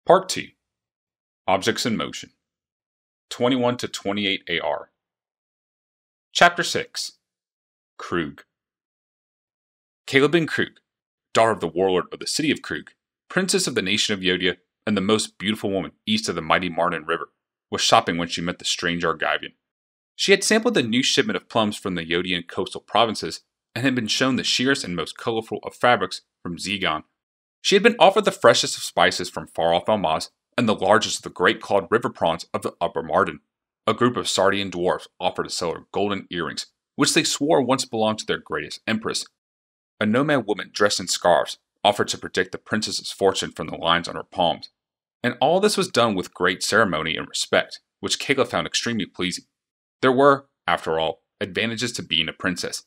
Part 2. Objects in Motion. 21 to 28 AR. Chapter 6. Kroog. Calebin Kroog, daughter of the warlord of the city of Kroog, princess of the nation of Yodia, and the most beautiful woman east of the mighty Martin River, was shopping when she met the strange Argivian. She had sampled the new shipment of plums from the Yodian coastal provinces, and had been shown the sheerest and most colorful of fabrics from Zegon. She had been offered the freshest of spices from far-off Almaz, and the largest of the great-clawed river prawns of the Upper Marden. A group of Sardian dwarfs offered to sell her golden earrings, which they swore once belonged to their greatest empress. A nomad woman dressed in scarves offered to predict the princess's fortune from the lines on her palms. And all this was done with great ceremony and respect, which Kayla found extremely pleasing. There were, after all, advantages to being a princess.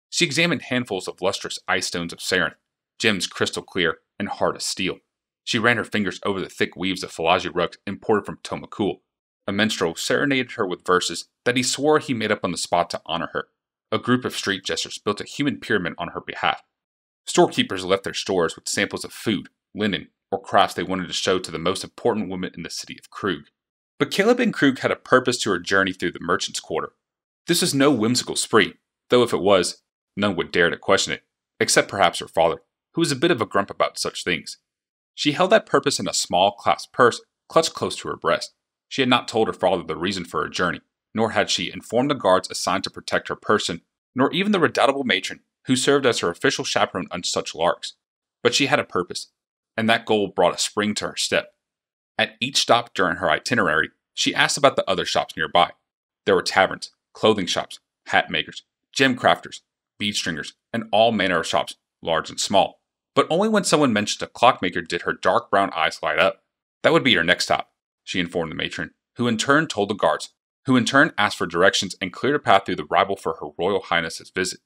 She examined handfuls of lustrous ice stones of Sarin, gems crystal clear and hard as steel. She ran her fingers over the thick weaves of Falaji rugs imported from Tomakul. A minstrel serenaded her with verses that he swore he made up on the spot to honor her. A group of street jesters built a human pyramid on her behalf. Storekeepers left their stores with samples of food, linen, or crafts they wanted to show to the most important woman in the city of Kroog. But Calebin Kroog had a purpose to her journey through the merchant's quarter. This was no whimsical spree, though if it was, none would dare to question it, except perhaps her father, who was a bit of a grump about such things. She held that purpose in a small clasped purse clutched close to her breast. She had not told her father the reason for her journey, nor had she informed the guards assigned to protect her person, nor even the redoubtable matron who served as her official chaperone on such larks. But she had a purpose, and that goal brought a spring to her step. At each stop during her itinerary, she asked about the other shops nearby. There were taverns, clothing shops, hat makers, gem crafters, bead stringers, and all manner of shops, large and small. But only when someone mentioned a clockmaker did her dark brown eyes light up. That would be her next stop, she informed the matron, who in turn told the guards, who in turn asked for directions and cleared a path through the rival for her Royal Highness's visit.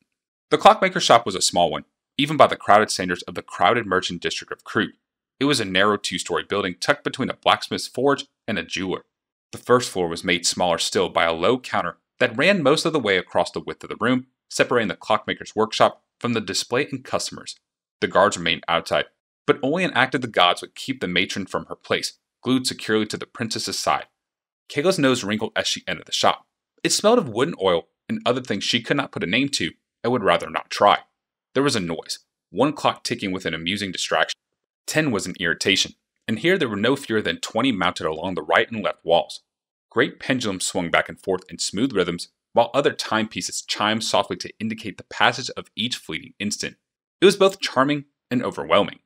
The clockmaker's shop was a small one, even by the crowded standards of the crowded merchant district of Kroog. It was a narrow two-story building tucked between a blacksmith's forge and a jeweler. The first floor was made smaller still by a low counter that ran most of the way across the width of the room, separating the clockmaker's workshop from the display and customers. The guards remained outside, but only an act of the gods would keep the matron from her place, glued securely to the princess's side. Kayla's nose wrinkled as she entered the shop. It smelled of wood and oil and other things she could not put a name to and would rather not try. There was a noise, one clock ticking with an amusing distraction. 10 was an irritation, and here there were no fewer than 20 mounted along the right and left walls. Great pendulums swung back and forth in smooth rhythms, while other timepieces chimed softly to indicate the passage of each fleeting instant. It was both charming and overwhelming.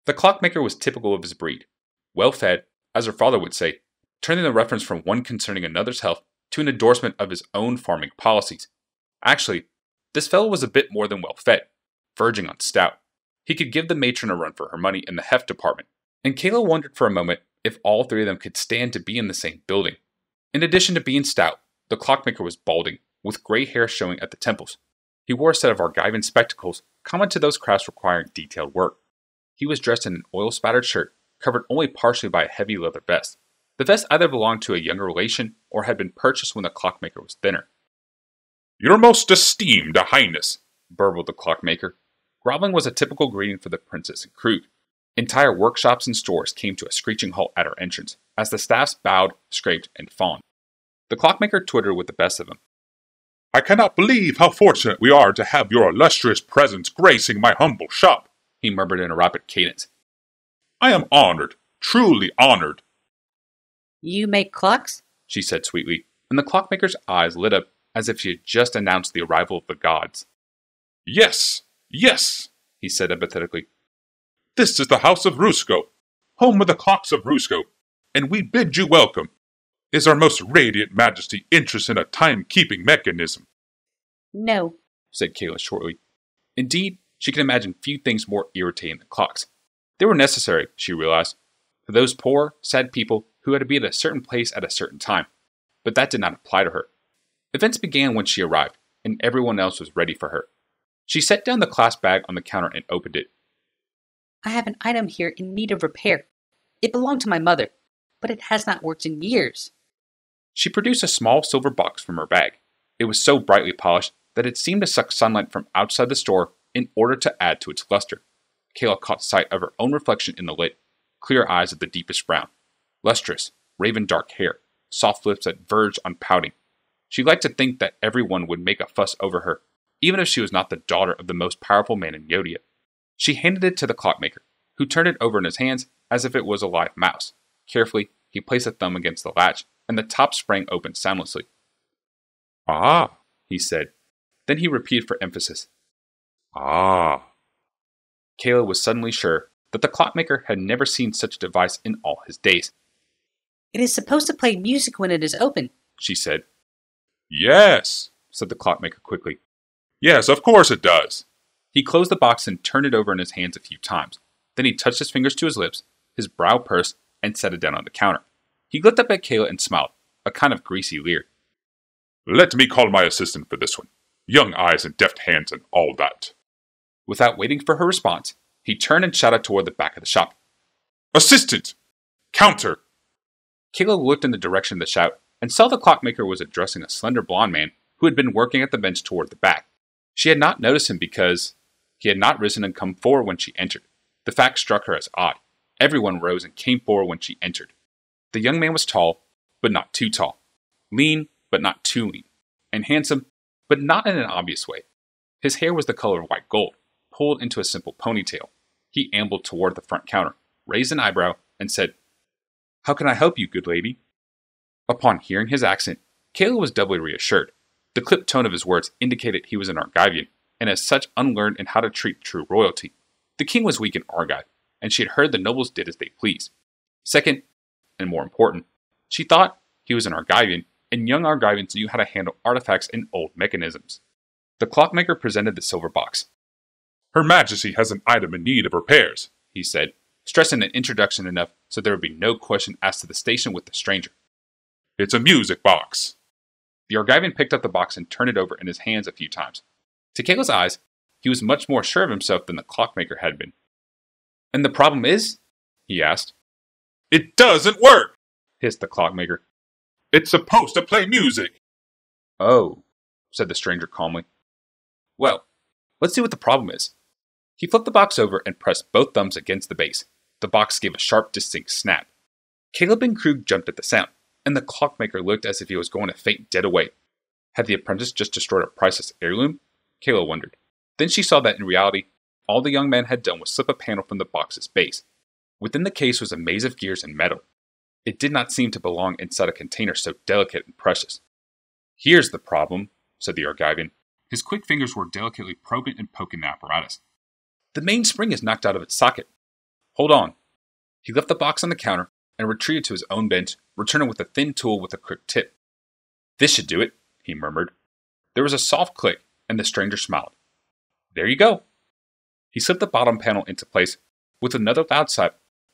The clockmaker was typical of his breed, well-fed, as her father would say, turning the reference from one concerning another's health to an endorsement of his own farming policies. Actually, this fellow was a bit more than well-fed, verging on stout. He could give the matron a run for her money in the heft department, and Kayla wondered for a moment if all three of them could stand to be in the same building. In addition to being stout, the clockmaker was balding, with gray hair showing at the temples. He wore a set of Argivian spectacles common to those crafts requiring detailed work. He was dressed in an oil-spattered shirt, covered only partially by a heavy leather vest. The vest either belonged to a younger relation or had been purchased when the clockmaker was thinner. "Your most esteemed highness," burbled the clockmaker. Groveling was a typical greeting for the princess in Kroog. Entire workshops and stores came to a screeching halt at her entrance, as the staffs bowed, scraped, and fawned. The clockmaker twittered with the best of them. "I cannot believe how fortunate we are to have your illustrious presence gracing my humble shop," he murmured in a rapid cadence. "I am honored, truly honored." "You make clocks?" she said sweetly, and the clockmaker's eyes lit up as if she had just announced the arrival of the gods. Yes, he said apathetically. "This is the house of Rusko, home of the clocks of Rusko, and we bid you welcome. Is our most radiant majesty interested in a time-keeping mechanism?" "No," said Kayla shortly. Indeed, she could imagine few things more irritating than clocks. They were necessary, she realized, for those poor, sad people who had to be at a certain place at a certain time, but that did not apply to her. Events began when she arrived, and everyone else was ready for her. She set down the clasp bag on the counter and opened it. "I have an item here in need of repair. It belonged to my mother, but it has not worked in years." She produced a small silver box from her bag. It was so brightly polished that it seemed to suck sunlight from outside the store in order to add to its luster. Kayla caught sight of her own reflection in the lid. clear eyes of the deepest brown, lustrous, raven dark hair, soft lips that verged on pouting. She liked to think that everyone would make a fuss over her, even if she was not the daughter of the most powerful man in Yodia. She handed it to the clockmaker, who turned it over in his hands as if it was a live mouse. Carefully, he placed a thumb against the latch, and the top sprang open soundlessly. "Ah," he said. Then he repeated for emphasis, "Ah." Kayla was suddenly sure that the clockmaker had never seen such a device in all his days. It is supposed to play music when it is open, she said. "Yes," said the clockmaker quickly. "Yes, of course it does." He closed the box and turned it over in his hands a few times. Then he touched his fingers to his lips, his brow pursed, and set it down on the counter. He looked up at Kayla and smiled, a kind of greasy leer. "Let me call my assistant for this one. Young eyes and deft hands and all that." Without waiting for her response, he turned and shouted toward the back of the shop. "Assistant! Counter!" Kayla looked in the direction of the shout and saw the clockmaker was addressing a slender blond man who had been working at the bench toward the back. She had not noticed him because he had not risen and come forward when she entered. The fact struck her as odd. Everyone rose and came forward when she entered. The young man was tall, but not too tall, lean, but not too lean, and handsome, but not in an obvious way. His hair was the color of white gold, pulled into a simple ponytail. He ambled toward the front counter, raised an eyebrow, and said, "How can I help you, good lady?" Upon hearing his accent, Kayla was doubly reassured. The clipped tone of his words indicated he was an Argivian, and as such unlearned in how to treat true royalty. The king was weak in Argive, and she had heard the nobles did as they pleased. Second, and more important, she thought he was an Argivian, and young Argivians knew how to handle artifacts and old mechanisms. The clockmaker presented the silver box. "Her Majesty has an item in need of repairs," he said, stressing an introduction enough so there would be no question as to the station with the stranger. "It's a music box." The Argivian picked up the box and turned it over in his hands a few times. To Kayla's eyes, he was much more sure of himself than the clockmaker had been. "And the problem is?" he asked. "It doesn't work," hissed the clockmaker. "It's supposed to play music." "Oh," said the stranger calmly. "Well, let's see what the problem is." He flipped the box over and pressed both thumbs against the base. The box gave a sharp, distinct snap. Caleb and Kroog jumped at the sound, and the clockmaker looked as if he was going to faint dead away. Had the apprentice just destroyed a priceless heirloom? Kayla wondered. Then she saw that in reality, all the young man had done was slip a panel from the box's base. Within the case was a maze of gears and metal. It did not seem to belong inside a container so delicate and precious. "Here's the problem," said the Argivian. His quick fingers were delicately probing and poking the apparatus. "The main spring is knocked out of its socket. Hold on." He left the box on the counter and retreated to his own bench, returning with a thin tool with a crooked tip. "This should do it," he murmured. There was a soft click, and the stranger smiled. "There you go." He slipped the bottom panel into place with another loud sigh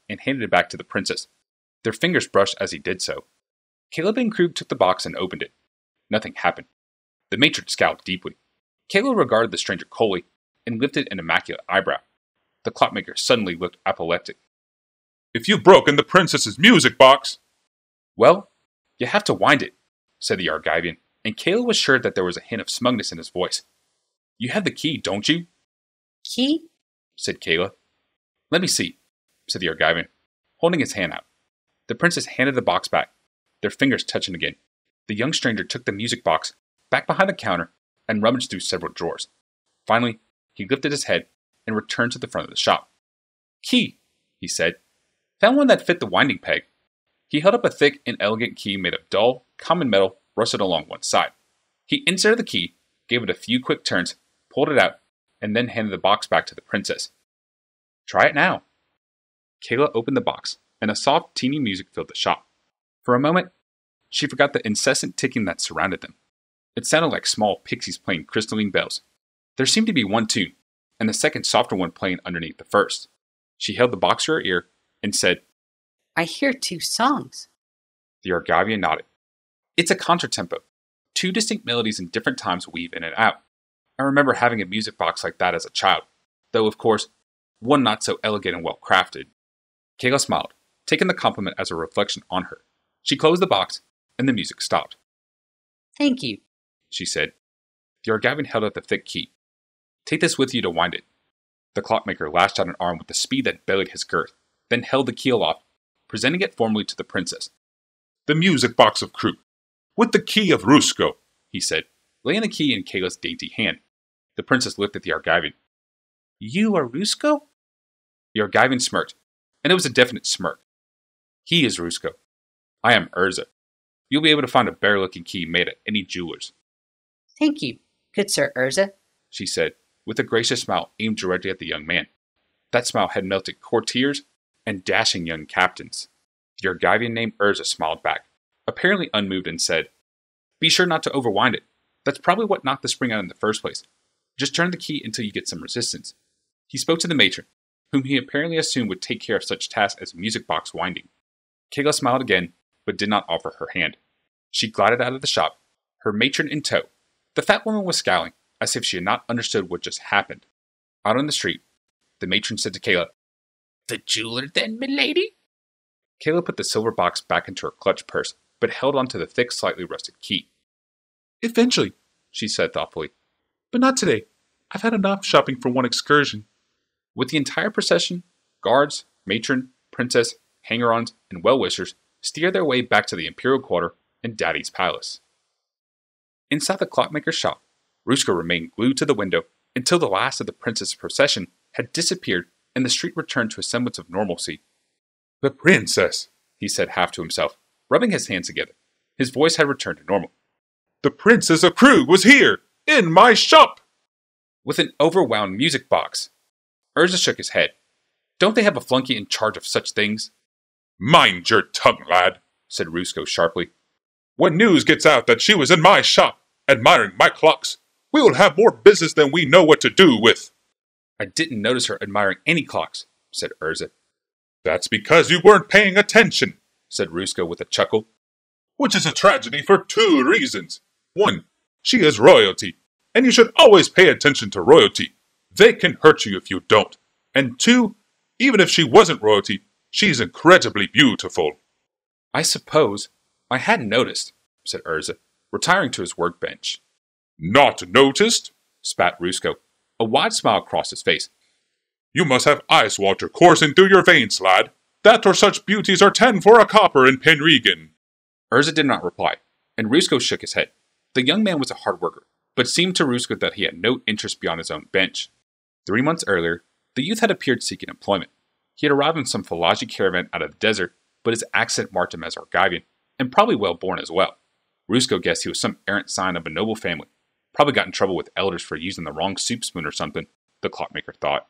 and handed it back to the princess. Their fingers brushed as he did so. Caleb and Kroog took the box and opened it. Nothing happened. The matron scowled deeply. Caleb regarded the stranger coldly and lifted an immaculate eyebrow. The clockmaker suddenly looked apoplectic. "If you've broken the princess's music box..." "Well, you have to wind it," said the Argivian, and Caleb was sure that there was a hint of smugness in his voice. "You have the key, don't you?" "Key?" said Kayla. "Let me see," said the Argivian, holding his hand out. The princess handed the box back, their fingers touching again. The young stranger took the music box back behind the counter and rummaged through several drawers. Finally, he lifted his head and returned to the front of the shop. "Key," he said. "Found one that fit the winding peg." He held up a thick and elegant key made of dull, common metal rusted along one side. He inserted the key, gave it a few quick turns, pulled it out, and then handed the box back to the princess. "Try it now." Kayla opened the box, and a soft, teeny music filled the shop. For a moment, she forgot the incessant ticking that surrounded them. It sounded like small pixies playing crystalline bells. There seemed to be one tune, and the second softer one playing underneath the first. She held the box to her ear and said, "I hear two songs." The Argivian nodded. "It's a contratempo. Two distinct melodies in different times weave in and out. I remember having a music box like that as a child, though, of course, one not so elegant and well-crafted." Kayla smiled, taking the compliment as a reflection on her. She closed the box, and the music stopped. "Thank you," she said. The Argivian held out the thick key. "Take this with you to wind it." The clockmaker lashed out an arm with a speed that belied his girth. then held the key aloft, presenting it formally to the princess. "The music box of Kroog, with the key of Rusko," he said, laying the key in Kayla's dainty hand. The princess looked at the Argivian. "You are Rusko?" The Argivian smirked, and it was a definite smirk. "He is Rusko. I am Urza. You'll be able to find a better-looking key made at any jeweler's." "Thank you, good Sir Urza," she said, with a gracious smile aimed directly at the young man. That smile had melted courtiers and dashing young captains. The Argivian named Urza smiled back, apparently unmoved, and said, "Be sure not to overwind it. That's probably what knocked the spring out in the first place. Just turn the key until you get some resistance." He spoke to the matron, whom he apparently assumed would take care of such tasks as music box winding. Kayla smiled again, but did not offer her hand. She glided out of the shop, her matron in tow. The fat woman was scowling, as if she had not understood what just happened. Out on the street, the matron said to Kayla, "The jeweler then, milady?" Kayla put the silver box back into her clutch purse, but held on to the thick, slightly rusted key. "Eventually," she said thoughtfully. "But not today. I've had enough shopping for one excursion." With the entire procession, guards, matron, princess, hanger-ons, and well-wishers steered their way back to the Imperial Quarter and Daddy's Palace. Inside the clockmaker's shop, Rusko remained glued to the window until the last of the princess' procession had disappeared and the street returned to a semblance of normalcy. "The princess," he said half to himself, rubbing his hands together. His voice had returned to normal. "The Princess of Kroog was here, in my shop!" With an overwhelmed music box. Urza shook his head. "Don't they have a flunky in charge of such things?" "Mind your tongue, lad," said Rusko sharply. "When news gets out that she was in my shop, admiring my clocks, we will have more business than we know what to do with." "I didn't notice her admiring any clocks," said Urza. "That's because you weren't paying attention," said Rusko with a chuckle. "Which is a tragedy for two reasons. One, she is royalty, and you should always pay attention to royalty. They can hurt you if you don't. And two, even if she wasn't royalty, she's incredibly beautiful." "I suppose I hadn't noticed," said Urza, retiring to his workbench. "Not noticed?" spat Rusko. A wide smile crossed his face. "You must have ice water coursing through your veins, lad. That or such beauties are 10 for a copper in Penregan." Urza did not reply, and Rusko shook his head. The young man was a hard worker, but seemed to Rusko that he had no interest beyond his own bench. 3 months earlier, the youth had appeared seeking employment. He had arrived in some Falaji caravan out of the desert, but his accent marked him as Argivian, and probably well-born as well. Rusko guessed he was some errant scion of a noble family. Probably got in trouble with elders for using the wrong soup spoon or something, the clockmaker thought.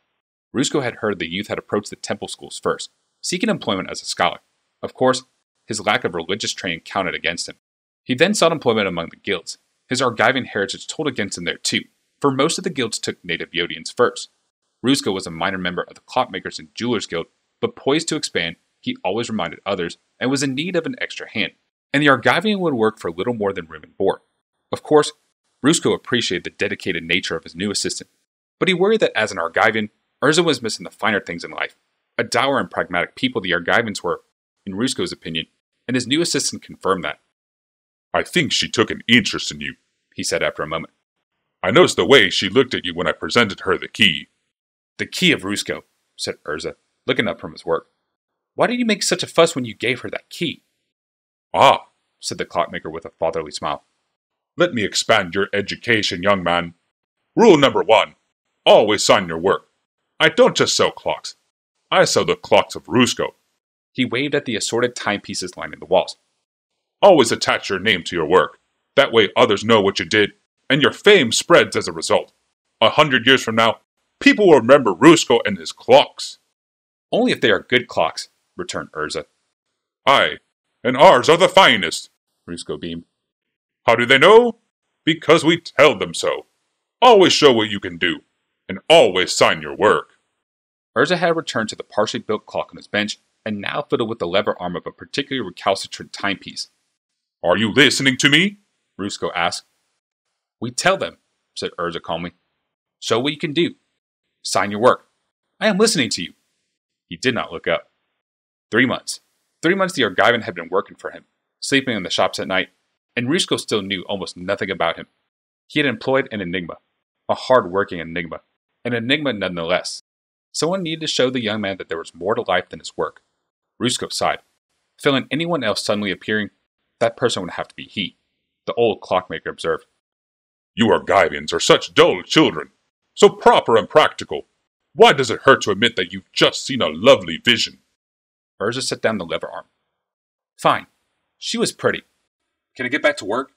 Rusko had heard the youth had approached the temple schools first, seeking employment as a scholar. Of course, his lack of religious training counted against him. He then sought employment among the guilds. His Argivian heritage told against him there too, for most of the guilds took native Yodians first. Rusko was a minor member of the Clockmakers and Jewelers Guild, but poised to expand, he always reminded others, and was in need of an extra hand. And the Argivian would work for little more than room and board. Of course, Rusko appreciated the dedicated nature of his new assistant, but he worried that as an Argivian, Urza was missing the finer things in life. A dour and pragmatic people the Argivians were, in Rusko's opinion, and his new assistant confirmed that. "I think she took an interest in you," he said after a moment. "I noticed the way she looked at you when I presented her the key." "The key of Rusko," said Urza, looking up from his work. "Why did you make such a fuss when you gave her that key?" "Ah," said the clockmaker with a fatherly smile. "Let me expand your education, young man. Rule number 1, always sign your work. I don't just sell clocks. I sell the clocks of Rusko." He waved at the assorted timepieces lining the walls. "Always attach your name to your work. That way others know what you did, and your fame spreads as a result. 100 years from now, people will remember Rusko and his clocks." "Only if they are good clocks," returned Urza. "Aye, and ours are the finest," Rusko beamed. "How do they know? Because we tell them so. Always show what you can do, and always sign your work." Urza had returned to the partially built clock on his bench, and now fiddled with the lever arm of a particularly recalcitrant timepiece. "Are you listening to me?" Rusko asked. "We tell them," said Urza calmly. "Show what you can do. Sign your work. I am listening to you." He did not look up. 3 months. 3 months the Argivian had been working for him, sleeping in the shops at night, and Rusko still knew almost nothing about him. He had employed an enigma, a hard-working enigma, an enigma nonetheless. Someone needed to show the young man that there was more to life than his work. Rusko sighed. Feeling anyone else suddenly appearing, that person would have to be he, the old clockmaker observed. You Argivians are such dull children, so proper and practical. Why does it hurt to admit that you've just seen a lovely vision? Urza set down the lever arm. Fine. She was pretty. Can I get back to work?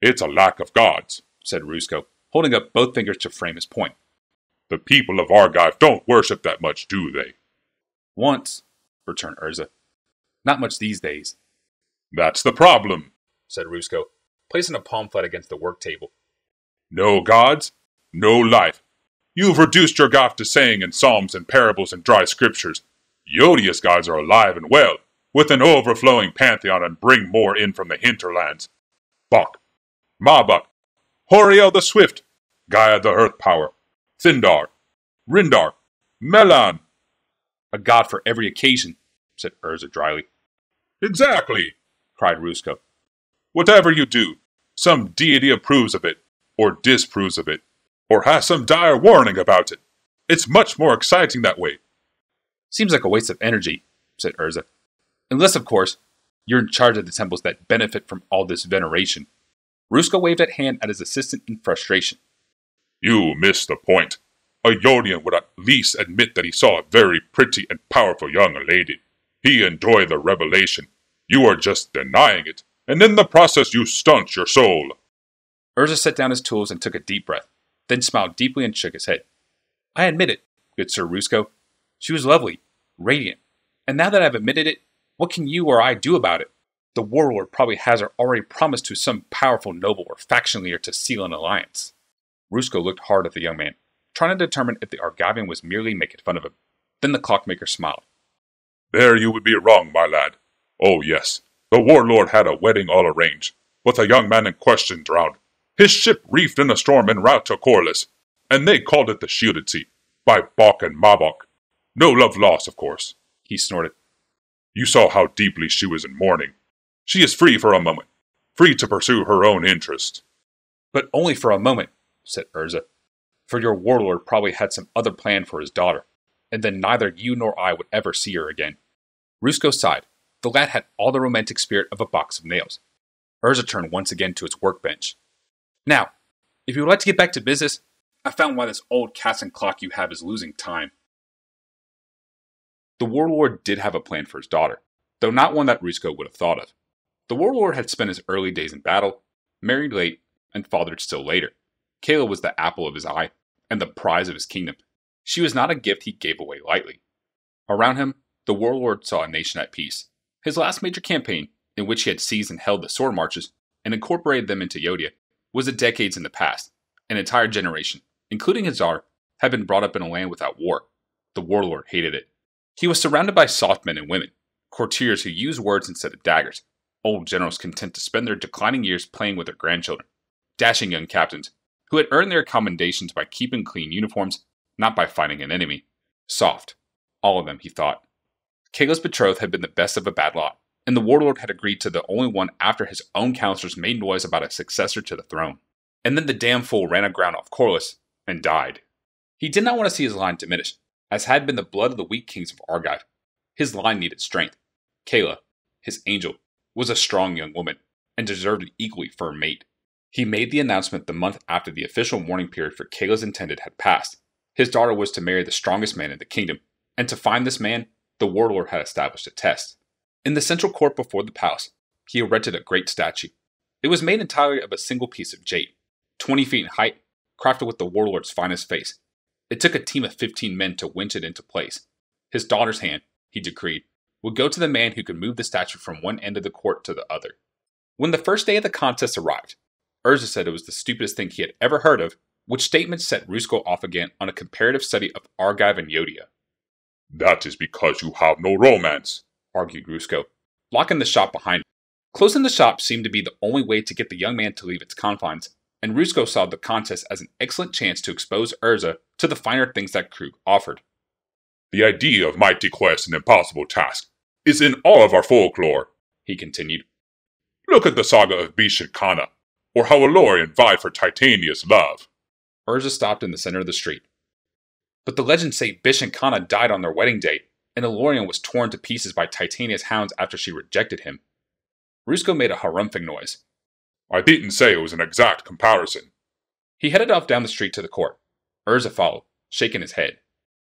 It's a lack of gods, said Rusko, holding up both fingers to frame his point. The people of Argive don't worship that much, do they? Once, returned Urza. Not much these days. That's the problem, said Rusko, placing a palm flat against the work table. No gods, no life. You've reduced your God to saying in psalms and parables and dry scriptures. Yodia's gods are alive and well, with an overflowing pantheon and bring more in from the hinterlands. Bok, Mabok, Horiel the Swift, Gaia the Earth Power, Thindar, Rindar, Melan. A god for every occasion, said Urza dryly. Exactly, cried Rusko. Whatever you do, some deity approves of it, or disapproves of it, or has some dire warning about it. It's much more exciting that way. Seems like a waste of energy, said Urza. Unless, of course, you're in charge of the temples that benefit from all this veneration. Rusko waved a hand at his assistant in frustration. You miss the point. A Yodian would at least admit that he saw a very pretty and powerful young lady. He enjoyed the revelation. You are just denying it, and in the process you staunch your soul. Urza set down his tools and took a deep breath, then smiled deeply and shook his head. I admit it, good Sir Rusko. She was lovely, radiant, and now that I've admitted it, what can you or I do about it? The warlord probably has her already promised to some powerful noble or faction leader to seal an alliance. Rusko looked hard at the young man, trying to determine if the Argivian was merely making fun of him. Then the clockmaker smiled. There you would be wrong, my lad. Oh yes, the warlord had a wedding all arranged, with the young man in question drowned. His ship reefed in a storm en route to Corliss, and they called it the Shielded Sea, by Bok and Mabok. No love lost, of course, he snorted. You saw how deeply she was in mourning. She is free for a moment, free to pursue her own interest. But only for a moment, said Urza. For your warlord probably had some other plan for his daughter, and then neither you nor I would ever see her again. Rusko sighed. The lad had all the romantic spirit of a box of nails. Urza turned once again to its workbench. Now, if you would like to get back to business, I found why this old Casson clock you have is losing time. The warlord did have a plan for his daughter, though not one that Rusko would have thought of. The warlord had spent his early days in battle, married late, and fathered still later. Kayla was the apple of his eye, and the prize of his kingdom. She was not a gift he gave away lightly. Around him, the warlord saw a nation at peace. His last major campaign, in which he had seized and held the sword marches, and incorporated them into Yodia, was decades in the past. An entire generation, including his daughter, had been brought up in a land without war. The warlord hated it. He was surrounded by soft men and women, courtiers who used words instead of daggers, old generals content to spend their declining years playing with their grandchildren, dashing young captains, who had earned their commendations by keeping clean uniforms, not by fighting an enemy. Soft. All of them, he thought. Kayla's betrothed had been the best of a bad lot, and the warlord had agreed to the only one after his own counselors made noise about a successor to the throne. And then the damn fool ran aground off Corliss and died. He did not want to see his line diminish, as had been the blood of the weak kings of Argive. His line needed strength. Kayla, his angel, was a strong young woman, and deserved an equally firm mate. He made the announcement the month after the official mourning period for Kayla's intended had passed. His daughter was to marry the strongest man in the kingdom, and to find this man, the warlord had established a test. In the central court before the palace, he erected a great statue. It was made entirely of a single piece of jade, 20 feet in height, crafted with the warlord's finest face. It took a team of 15 men to winch it into place. His daughter's hand, he decreed, would go to the man who could move the statue from one end of the court to the other. When the first day of the contest arrived, Urza said it was the stupidest thing he had ever heard of, which statement set Rusko off again on a comparative study of Argive and Yodia. That is because you have no romance, argued Rusko, locking the shop behind him. Closing the shop seemed to be the only way to get the young man to leave its confines, and Rusko saw the contest as an excellent chance to expose Urza to the finer things that Kroog offered. The idea of mighty quest and impossible task is in all of our folklore, he continued. Look at the saga of Bishit Kana, or how Alorian vied for Titania's love. Urza stopped in the center of the street. But the legends say Bish and Kana died on their wedding day, and Elorion was torn to pieces by Titania's hounds after she rejected him. Rusko made a harumphing noise. I didn't say it was an exact comparison. He headed off down the street to the court. Urza followed, shaking his head.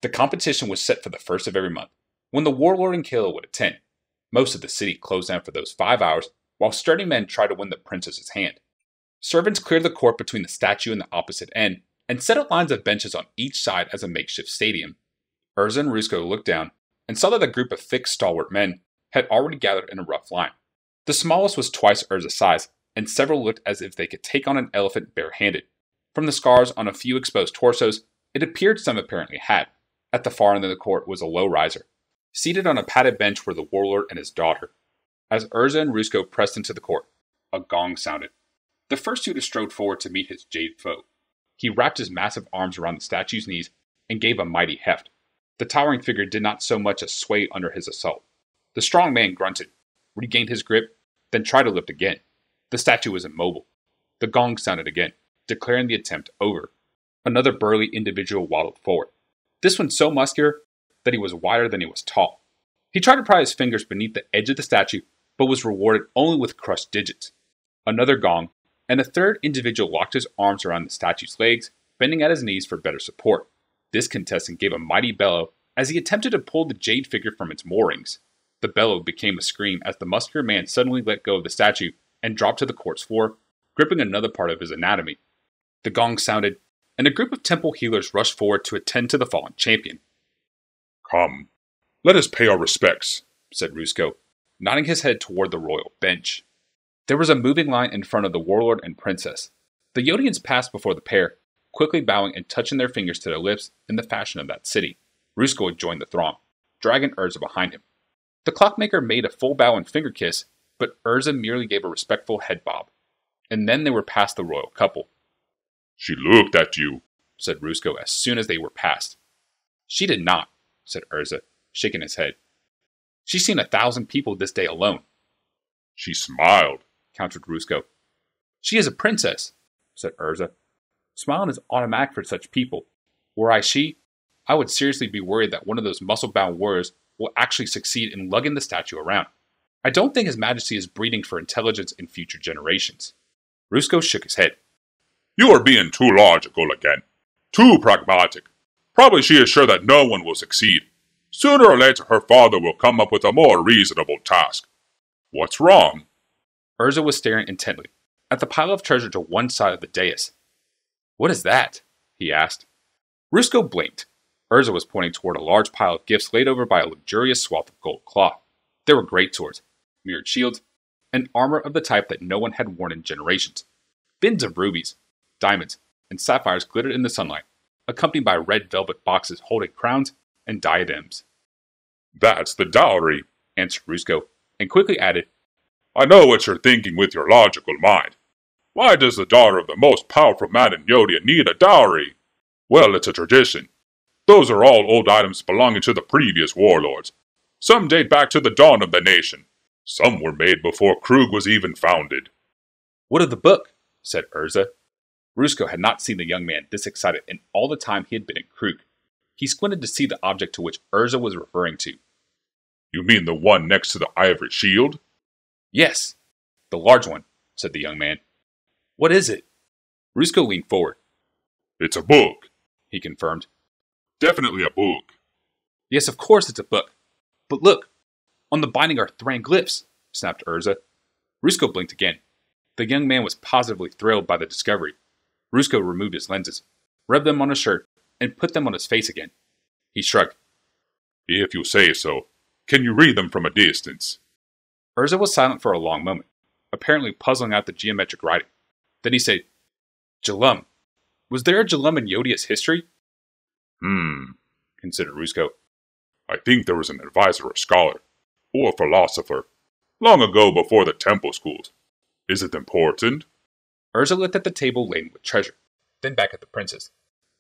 The competition was set for the first of every month, when the warlord and Kayla would attend. Most of the city closed down for those 5 hours, while sturdy men tried to win the princess's hand. Servants cleared the court between the statue and the opposite end, and set up lines of benches on each side as a makeshift stadium. Urza and Rusko looked down, and saw that a group of thick, stalwart men had already gathered in a rough line. The smallest was twice Urza's size, and several looked as if they could take on an elephant barehanded. From the scars on a few exposed torsos, it appeared some apparently had. At the far end of the court was a low riser. Seated on a padded bench were the warlord and his daughter. As Urza and Rusko pressed into the court, a gong sounded. The first suitor strode forward to meet his jade foe. He wrapped his massive arms around the statue's knees and gave a mighty heft. The towering figure did not so much as sway under his assault. The strong man grunted, regained his grip, then tried to lift again. The statue was immobile. The gong sounded again, declaring the attempt over. Another burly individual waddled forward. This one so muscular that he was wider than he was tall. He tried to pry his fingers beneath the edge of the statue, but was rewarded only with crushed digits. Another gong, and a third individual locked his arms around the statue's legs, bending at his knees for better support. This contestant gave a mighty bellow as he attempted to pull the jade figure from its moorings. The bellow became a scream as the muscular man suddenly let go of the statue and dropped to the court's floor, gripping another part of his anatomy. The gong sounded, and a group of temple healers rushed forward to attend to the fallen champion. Come, let us pay our respects, said Rusko, nodding his head toward the royal bench. There was a moving line in front of the warlord and princess. The Yodians passed before the pair, quickly bowing and touching their fingers to their lips in the fashion of that city. Rusko had joined the throng, dragging Urza behind him. The clockmaker made a full bow and finger kiss, but Urza merely gave a respectful head bob. And then they were past the royal couple. She looked at you, said Rusko as soon as they were past. She did not, said Urza, shaking his head. She's seen 1,000 people this day alone. She smiled, countered Rusko. She is a princess, said Urza. Smiling is automatic for such people. Were I she, I would seriously be worried that one of those muscle-bound warriors will actually succeed in lugging the statue around. I don't think His Majesty is breeding for intelligence in future generations. Rusko shook his head. You are being too logical again. Too pragmatic. Probably she is sure that no one will succeed. Sooner or later her father will come up with a more reasonable task. What's wrong? Urza was staring intently at the pile of treasure to one side of the dais. What is that? He asked. Rusko blinked. Urza was pointing toward a large pile of gifts laid over by a luxurious swath of gold cloth. There were great swords, mirrored shields, and armor of the type that no one had worn in generations. Bins of rubies, diamonds, and sapphires glittered in the sunlight, accompanied by red velvet boxes holding crowns and diadems. That's the dowry, answered Rusko, and quickly added, I know what you're thinking with your logical mind. Why does the daughter of the most powerful man in Yodia need a dowry? Well, it's a tradition. Those are all old items belonging to the previous warlords. Some date back to the dawn of the nation. Some were made before Kroog was even founded. What of the book? Said Urza. Rusko had not seen the young man this excited in all the time he had been in Kroog. He squinted to see the object to which Urza was referring to. You mean the one next to the ivory shield? Yes, the large one, said the young man. What is it? Rusko leaned forward. It's a book, he confirmed. Definitely a book. Yes, of course it's a book. But look, on the binding are Thran glyphs, snapped Urza. Rusko blinked again. The young man was positively thrilled by the discovery. Rusko removed his lenses, rubbed them on his shirt, and put them on his face again. He shrugged. If you say so. Can you read them from a distance? Urza was silent for a long moment, apparently puzzling out the geometric writing. Then he said, Jalum. Was there a Jalum in Yodia's history? Considered Rusko. I think there was an advisor or scholar, or a philosopher, long ago before the temple schools. Is it important? Urza looked at the table laden with treasure, then back at the princess.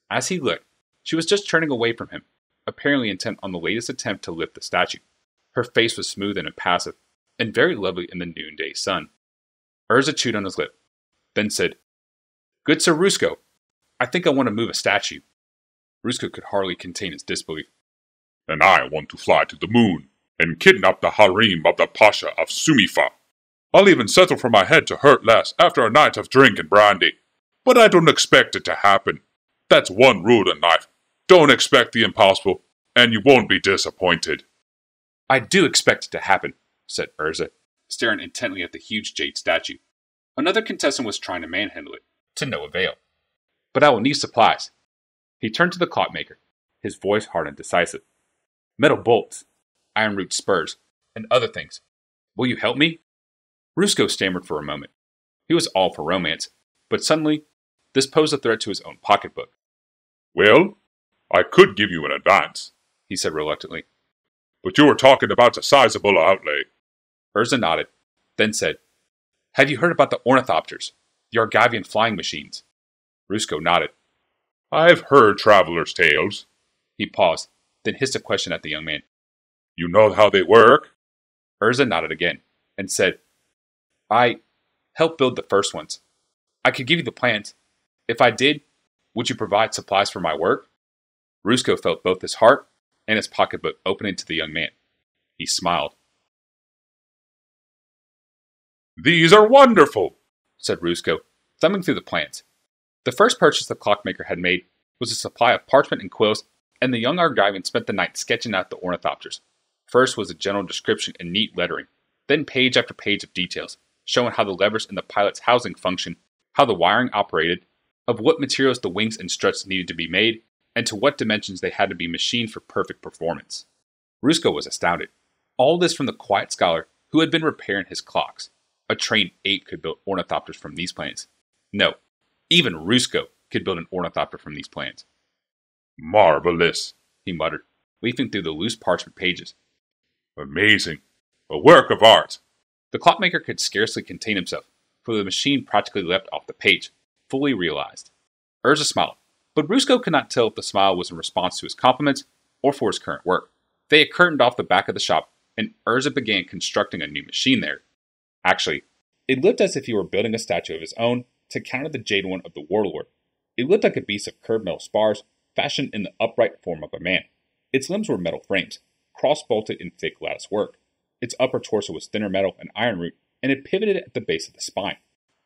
As he looked, she was just turning away from him, apparently intent on the latest attempt to lift the statue. Her face was smooth and impassive, and very lovely in the noonday sun. Urza chewed on his lip, then said, Good Sir Rusko, I think I want to move a statue. Rusko could hardly contain his disbelief. And I want to fly to the moon and kidnap the harem of the Pasha of Sumifa. I'll even settle for my head to hurt less after a night of drink and brandy. But I don't expect it to happen. That's one rule in life. Don't expect the impossible, and you won't be disappointed. I do expect it to happen, said Urza, staring intently at the huge jade statue. Another contestant was trying to manhandle it, to no avail. But I will need supplies. He turned to the clockmaker, his voice hard and decisive. Metal bolts, iron root spurs, and other things. Will you help me? Rusko stammered for a moment. He was all for romance, but suddenly, this posed a threat to his own pocketbook. Well, I could give you an advance, he said reluctantly. But you were talking about a sizable outlay. Urza nodded, then said, Have you heard about the ornithopters, the Argivian flying machines? Rusko nodded. I've heard travelers' tales. He paused, then hissed a question at the young man. You know how they work? Urza nodded again, and said, I helped build the first ones. I could give you the plans. If I did, would you provide supplies for my work? Rusko felt both his heart and his pocketbook opening to the young man. He smiled. These are wonderful, said Rusko, thumbing through the plans. The first purchase the clockmaker had made was a supply of parchment and quills, and the young Argivian spent the night sketching out the ornithopters. First was a general description in neat lettering, then page after page of details, showing how the levers in the pilot's housing functioned, how the wiring operated, of what materials the wings and struts needed to be made, and to what dimensions they had to be machined for perfect performance. Rusko was astounded. All this from the quiet scholar who had been repairing his clocks. A trained ape could build ornithopters from these plans. No, even Rusko could build an ornithopter from these plans. Marvelous, he muttered, leafing through the loose parchment pages. Amazing. A work of art. The clockmaker could scarcely contain himself, for the machine practically leapt off the page, fully realized. Urza smiled, but Rusko could not tell if the smile was in response to his compliments or for his current work. They had curtained off the back of the shop, and Urza began constructing a new machine there. Actually, it looked as if he were building a statue of his own to counter the jade one of the warlord. It looked like a beast of curved metal spars, fashioned in the upright form of a man. Its limbs were metal frames, cross-bolted in thick lattice work. Its upper torso was thinner metal and iron root, and it pivoted at the base of the spine.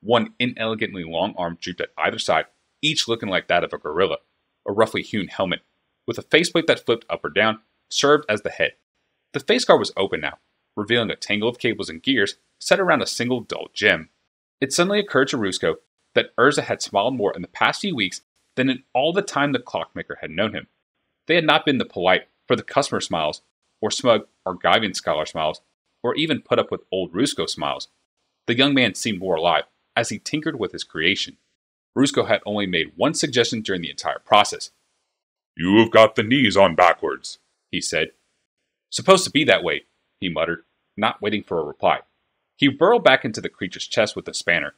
One inelegantly long arm drooped at either side, each looking like that of a gorilla. A roughly hewn helmet, with a faceplate that flipped up or down, served as the head. The face guard was open now, revealing a tangle of cables and gears set around a single dull gem. It suddenly occurred to Rusko that Urza had smiled more in the past few weeks than in all the time the clockmaker had known him. They had not been the polite, for the customer smiles, or smug Argivian scholar smiles, or even put up with old Rusko smiles. The young man seemed more alive as he tinkered with his creation. Rusko had only made one suggestion during the entire process. You've got the knees on backwards, he said. Supposed to be that way, he muttered, not waiting for a reply. He burrowed back into the creature's chest with a spanner.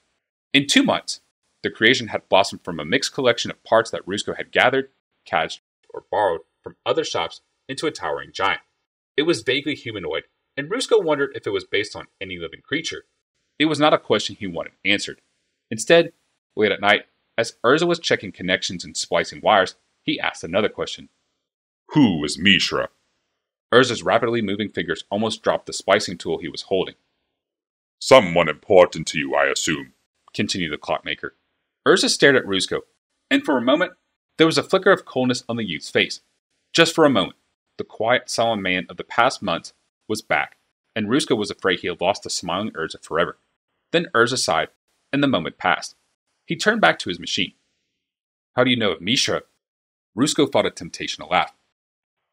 In 2 months, the creation had blossomed from a mixed collection of parts that Rusko had gathered, cadged, or borrowed from other shops into a towering giant. It was vaguely humanoid, and Rusko wondered if it was based on any living creature. It was not a question he wanted answered. Instead, late at night, as Urza was checking connections and splicing wires, he asked another question. Who is Mishra? Urza's rapidly moving fingers almost dropped the splicing tool he was holding. Someone important to you, I assume, continued the clockmaker. Urza stared at Rusko, and for a moment, there was a flicker of coldness on the youth's face. Just for a moment, the quiet, solemn man of the past months was back, and Rusko was afraid he had lost the smiling Urza forever. Then Urza sighed, and the moment passed. He turned back to his machine. How do you know of Mishra? Rusko fought a temptation to laugh.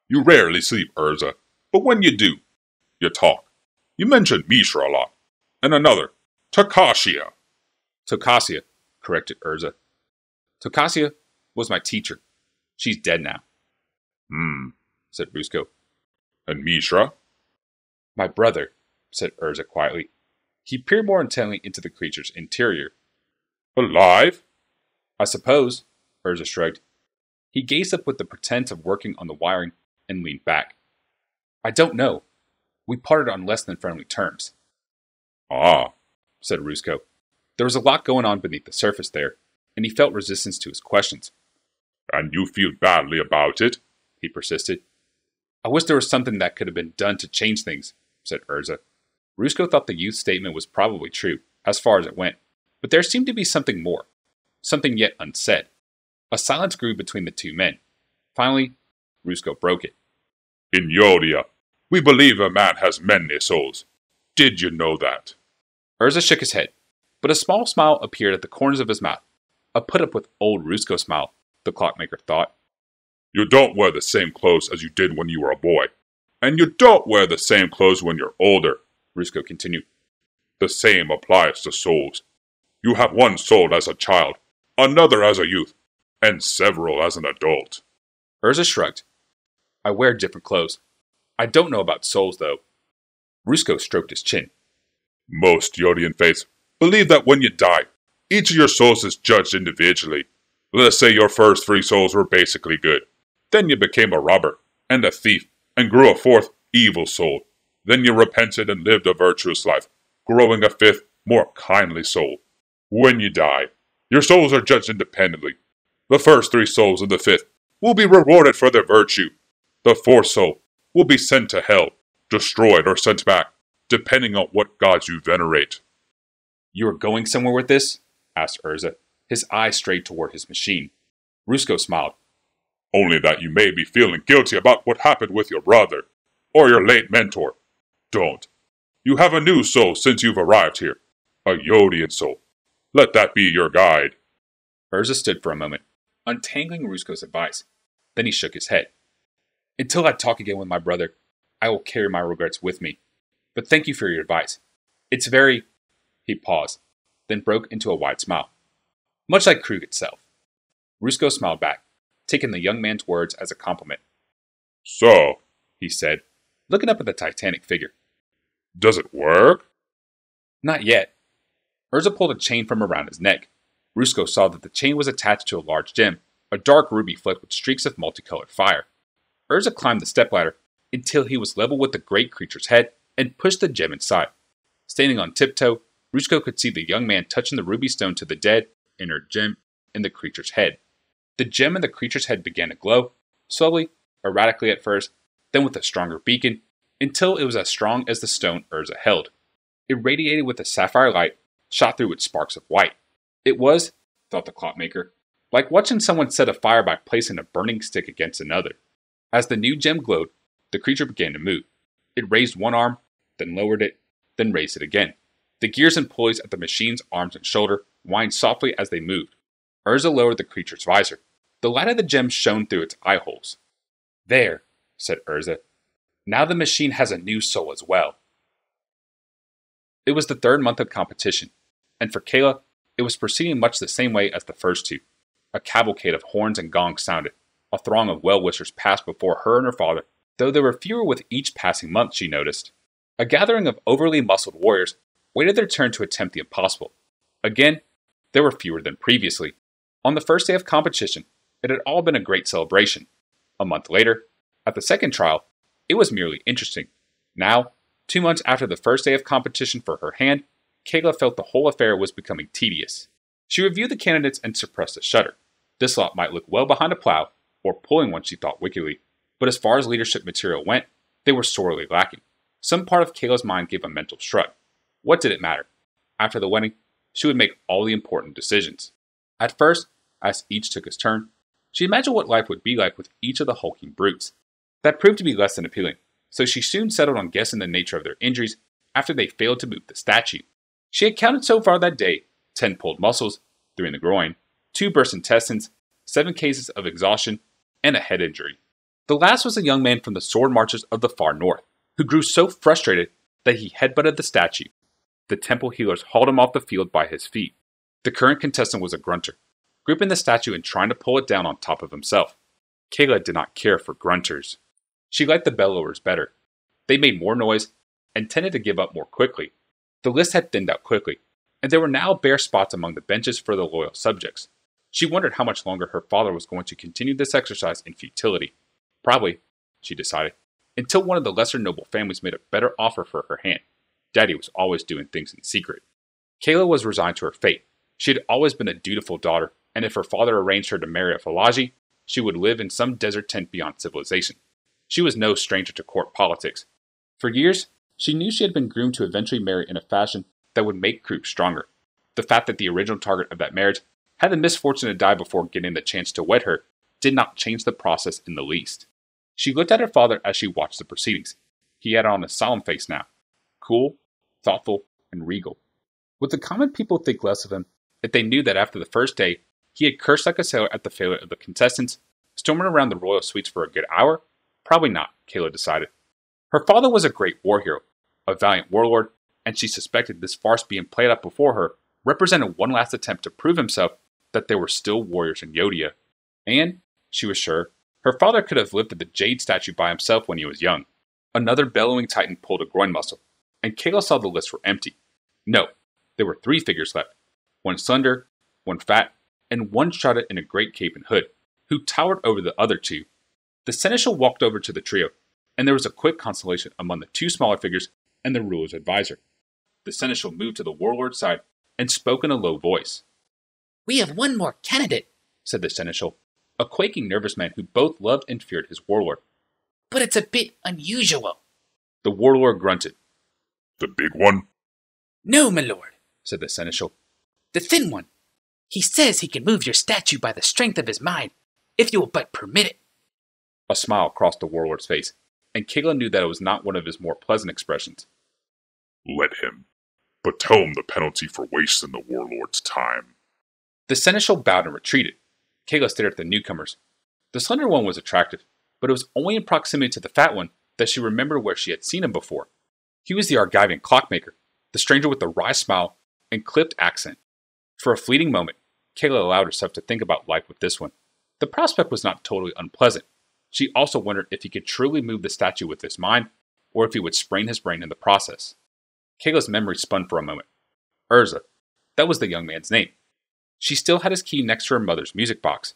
You rarely sleep, Urza, but when you do, you talk. You mention Mishra a lot. And another, Takasia. Tokasia, corrected Urza. Tokasia was my teacher. She's dead now. Said Rusko. And Mishra? My brother, said Urza quietly. He peered more intently into the creature's interior. Alive? I suppose, Urza shrugged. He gazed up with the pretense of working on the wiring and leaned back. I don't know. We parted on less than friendly terms. Ah, said Rusko. There was a lot going on beneath the surface there, and he felt resistance to his questions. And you feel badly about it? He persisted. I wish there was something that could have been done to change things, said Urza. Rusko thought the youth's statement was probably true, as far as it went, but there seemed to be something more, something yet unsaid. A silence grew between the two men. Finally, Rusko broke it. In Yodia, we believe a man has many souls. Did you know that? Urza shook his head, but a small smile appeared at the corners of his mouth. A put-up-with-old Rusko smile, the clockmaker thought. You don't wear the same clothes as you did when you were a boy. And you don't wear the same clothes when you're older, Rusko continued. The same applies to souls. You have one soul as a child, another as a youth, and several as an adult. Urza shrugged. I wear different clothes. I don't know about souls, though. Rusko stroked his chin. Most Yodian faiths believe that when you die, each of your souls is judged individually. Let us say your first 3 souls were basically good. Then you became a robber and a thief and grew a 4th evil soul. Then you repented and lived a virtuous life, growing a 5th, more kindly soul. When you die, your souls are judged independently. The first 3 souls of the 5th will be rewarded for their virtue. The 4th soul will be sent to hell, destroyed or sent back, depending on what gods you venerate. You are going somewhere with this? Asked Urza. His eyes strayed toward his machine. Rusko smiled. Only that you may be feeling guilty about what happened with your brother, or your late mentor. Don't. You have a new soul since you've arrived here, a Yodian soul. Let that be your guide. Urza stood for a moment, untangling Rusko's advice. Then he shook his head. Until I talk again with my brother, I will carry my regrets with me. But thank you for your advice. It's very... He paused, then broke into a wide smile. Much like Kroog itself. Rusko smiled back, taking the young man's words as a compliment. So, he said, looking up at the titanic figure. Does it work? Not yet. Urza pulled a chain from around his neck. Rusko saw that the chain was attached to a large gem, a dark ruby flecked with streaks of multicolored fire. Urza climbed the stepladder until he was level with the great creature's head and pushed the gem inside. Standing on tiptoe, Rusko could see the young man touching the ruby stone to the dead, inert gem in the creature's head. The gem in the creature's head began to glow, slowly, erratically at first, then with a stronger beacon, until it was as strong as the stone Urza held. It radiated with a sapphire light, shot through with sparks of white. It was, thought the clockmaker, like watching someone set a fire by placing a burning stick against another. As the new gem glowed, the creature began to move. It raised one arm, then lowered it, then raised it again. The gears and pulleys at the machine's arms and shoulder whined softly as they moved. Urza lowered the creature's visor. The light of the gem shone through its eye holes. There, said Urza. Now the machine has a new soul as well. It was the 3rd month of competition, and for Kayla, it was proceeding much the same way as the first 2. A cavalcade of horns and gongs sounded. A throng of well-wishers passed before her and her father, though there were fewer with each passing month, she noticed. A gathering of overly muscled warriors waited their turn to attempt the impossible. Again, there were fewer than previously. On the first day of competition, it had all been a great celebration. A month later, at the second trial, it was merely interesting. Now, 2 months after the first day of competition for her hand, Kayla felt the whole affair was becoming tedious. She reviewed the candidates and suppressed a shudder. This lot might look well behind a plow, or pulling one, she thought wickedly, but as far as leadership material went, they were sorely lacking. Some part of Kayla's mind gave a mental shrug. What did it matter? After the wedding, she would make all the important decisions. At first, as each took his turn, she imagined what life would be like with each of the hulking brutes. That proved to be less than appealing, so she soon settled on guessing the nature of their injuries after they failed to move the statue. She had counted so far that day 10 pulled muscles, 3 in the groin, 2 burst intestines, 7 cases of exhaustion, and a head injury. The last was a young man from the sword marches of the far north, who grew so frustrated that he headbutted the statue. The temple healers hauled him off the field by his feet. The current contestant was a grunter, gripping the statue and trying to pull it down on top of himself. Kayla did not care for grunters. She liked the bellowers better. They made more noise and tended to give up more quickly. The list had thinned out quickly, and there were now bare spots among the benches for the loyal subjects. She wondered how much longer her father was going to continue this exercise in futility. Probably, she decided, until one of the lesser noble families made a better offer for her hand. Daddy was always doing things in secret. Kayla was resigned to her fate. She had always been a dutiful daughter, and if her father arranged her to marry a Falaji, she would live in some desert tent beyond civilization. She was no stranger to court politics. For years, she knew she had been groomed to eventually marry in a fashion that would make Kroog stronger. The fact that the original target of that marriage had the misfortune to die before getting the chance to wed her did not change the process in the least. She looked at her father as she watched the proceedings. He had on a solemn face now, cool, thoughtful, and regal. Would the common people think less of him if they knew that after the first day he had cursed like a sailor at the failure of the contestants, storming around the royal suites for a good hour? Probably not, Kayla decided. Her father was a great war hero, a valiant warlord, and she suspected this farce being played out before her represented one last attempt to prove himself that there were still warriors in Yodia. And, she was sure, her father could have lifted the jade statue by himself when he was young. Another bellowing titan pulled a groin muscle, and Kayla saw the lists were empty. No, there were 3 figures left. One slender, one fat, and one shrouded in a great cape and hood, who towered over the other 2. The seneschal walked over to the trio, and there was a quick consultation among the 2 smaller figures and the ruler's advisor. The seneschal moved to the warlord's side and spoke in a low voice. "We have one more candidate," said the seneschal, a quaking, nervous man who both loved and feared his warlord. "but it's a bit unusual." The warlord grunted. The big one? "No, my lord," said the seneschal. "the thin one. He says he can move your statue by the strength of his mind, if you will but permit it." A smile crossed the warlord's face, and Kayla knew that it was not one of his more pleasant expressions. Let him. But tell him the penalty for wasting the warlord's time. The seneschal bowed and retreated. Kayla stared at the newcomers. The slender one was attractive, but it was only in proximity to the fat one that she remembered where she had seen him before. He was the Argivian clockmaker, the stranger with the wry smile and clipped accent. For a fleeting moment, Kayla allowed herself to think about life with this one. The prospect was not totally unpleasant. She also wondered if he could truly move the statue with his mind, or if he would sprain his brain in the process. Kayla's memory spun for a moment. Urza, that was the young man's name. She still had his key next to her mother's music box.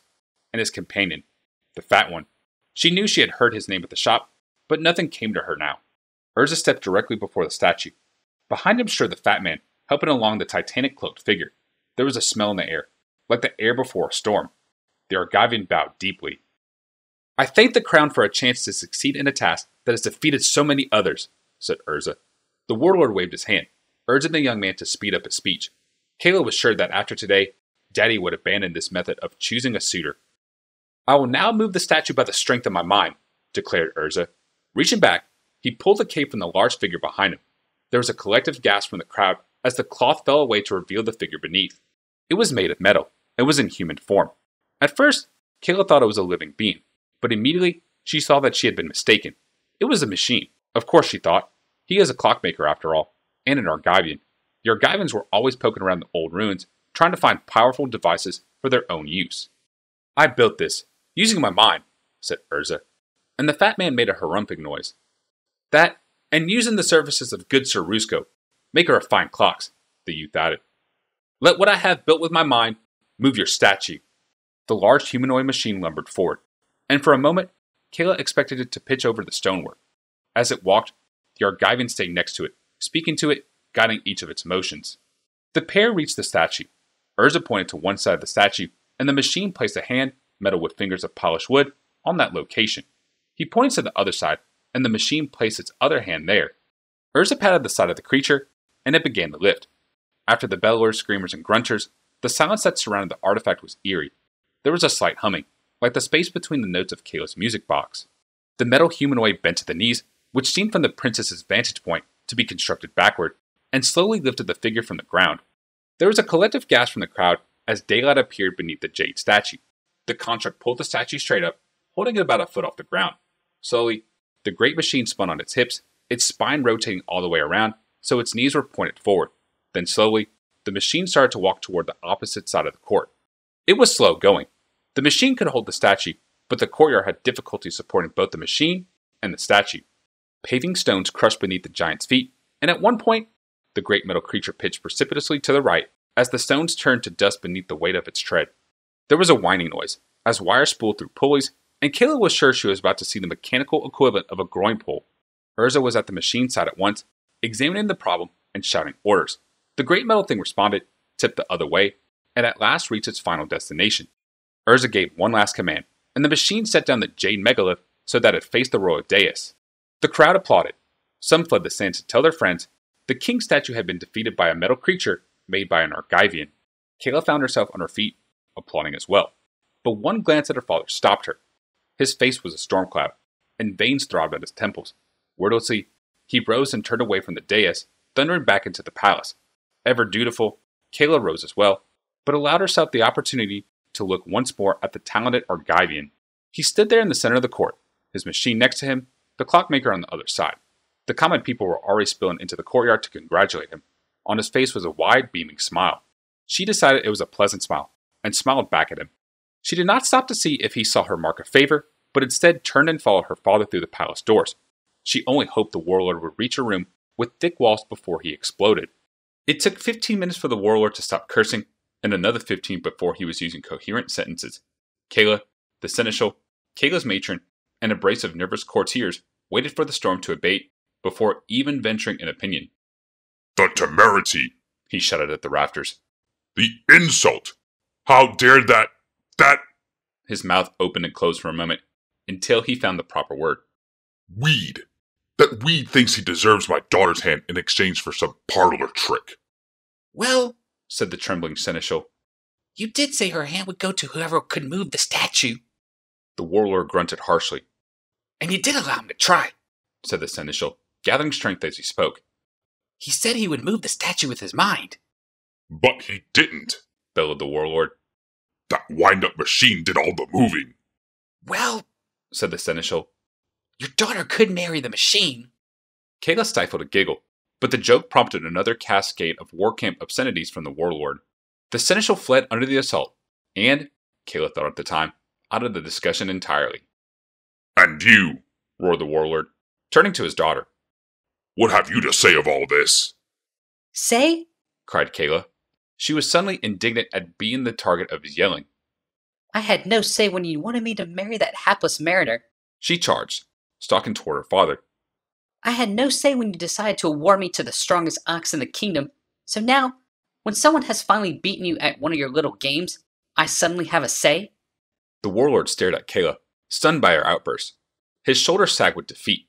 And his companion, the fat one. She knew she had heard his name at the shop, but nothing came to her now. Urza stepped directly before the statue. Behind him strode the fat man, helping along the titanic cloaked figure. There was a smell in the air, like the air before a storm. The Argivian bowed deeply. "I thank the crown for a chance to succeed in a task that has defeated so many others," said Urza. The warlord waved his hand, urging the young man to speed up his speech. Kayla was sure that after today, Daddy would abandon this method of choosing a suitor. "I will now move the statue by the strength of my mind," declared Urza. Reaching back, he pulled the cape from the large figure behind him. There was a collective gasp from the crowd as the cloth fell away to reveal the figure beneath. It was made of metal and was in human form. At first, Kayla thought it was a living being, but immediately she saw that she had been mistaken. It was a machine. Of course, she thought. He is a clockmaker after all, and an Argivian. The Argivians were always poking around the old ruins, trying to find powerful devices for their own use. "I built this, using my mind," said Urza, and the fat man made a harumping noise. "That, and using the services of good Sir Rusko, maker of fine clocks," the youth added. "Let what I have built with my mind move your statue." The large humanoid machine lumbered forward, and for a moment, Kayla expected it to pitch over the stonework. As it walked, the Argivian stayed next to it, speaking to it, guiding each of its motions. The pair reached the statue. Urza pointed to one side of the statue, and the machine placed a hand, metal with fingers of polished wood, on that location. He pointed to the other side, and the machine placed its other hand there. Urza patted the side of the creature, and it began to lift. After the bellowers, screamers, and grunters, the silence that surrounded the artifact was eerie. There was a slight humming, like the space between the notes of Kayla's music box. The metal humanoid bent to the knees, which seemed from the princess's vantage point to be constructed backward, and slowly lifted the figure from the ground. There was a collective gasp from the crowd as daylight appeared beneath the jade statue. The construct pulled the statue straight up, holding it about a foot off the ground. Slowly, the great machine spun on its hips, its spine rotating all the way around, so its knees were pointed forward. Then slowly, the machine started to walk toward the opposite side of the court. It was slow going. The machine could hold the statue, but the courtyard had difficulty supporting both the machine and the statue. Paving stones crushed beneath the giant's feet, and at one point, the great metal creature pitched precipitously to the right as the stones turned to dust beneath the weight of its tread. There was a whining noise as wires spooled through pulleys, and Kayla was sure she was about to see the mechanical equivalent of a groin pull. Urza was at the machine side at once, examining the problem and shouting orders. The great metal thing responded, tipped the other way, and at last reached its final destination. Urza gave one last command, and the machine set down the jade megalith so that it faced the royal dais. The crowd applauded. Some fled the sands to tell their friends the king's statue had been defeated by a metal creature made by an Argivian. Kayla found herself on her feet, applauding as well. But one glance at her father stopped her. His face was a storm cloud, and veins throbbed at his temples. Wordlessly, he rose and turned away from the dais, thundering back into the palace. Ever dutiful, Kayla rose as well, but allowed herself the opportunity to look once more at the talented Argivian. He stood there in the center of the court, his machine next to him, the clockmaker on the other side. The common people were already spilling into the courtyard to congratulate him. On his face was a wide, beaming smile. She decided it was a pleasant smile, and smiled back at him. She did not stop to see if he saw her mark of favor, but instead turned and followed her father through the palace doors. She only hoped the warlord would reach her room with thick walls before he exploded. It took 15 minutes for the warlord to stop cursing, and another 15 before he was using coherent sentences. Kayla, the seneschal, Kayla's matron, and a brace of nervous courtiers waited for the storm to abate before even venturing an opinion. The temerity! He shouted at the rafters. The insult! How dare that... His mouth opened and closed for a moment, until he found the proper word. Weed! That Weed thinks he deserves my daughter's hand in exchange for some parlor trick. Well, said the trembling seneschal, you did say her hand would go to whoever could move the statue. The warlord grunted harshly. And you did allow him to try, said the seneschal, gathering strength as he spoke. He said he would move the statue with his mind. But he didn't, bellowed the warlord. That wind-up machine did all the moving. Well, said the seneschal, your daughter could marry the machine. Kayla stifled a giggle, but the joke prompted another cascade of war camp obscenities from the warlord. The seneschal fled under the assault, and, Kayla thought at the time, out of the discussion entirely. And you, roared the warlord, turning to his daughter. What have you to say of all this? Say? Cried Kayla. She was suddenly indignant at being the target of his yelling. I had no say when you wanted me to marry that hapless mariner. She charged, stalking toward her father. I had no say when you decided to award me to the strongest ox in the kingdom. So now, when someone has finally beaten you at one of your little games, I suddenly have a say? The warlord stared at Kayla, stunned by her outburst. His shoulders sagged with defeat.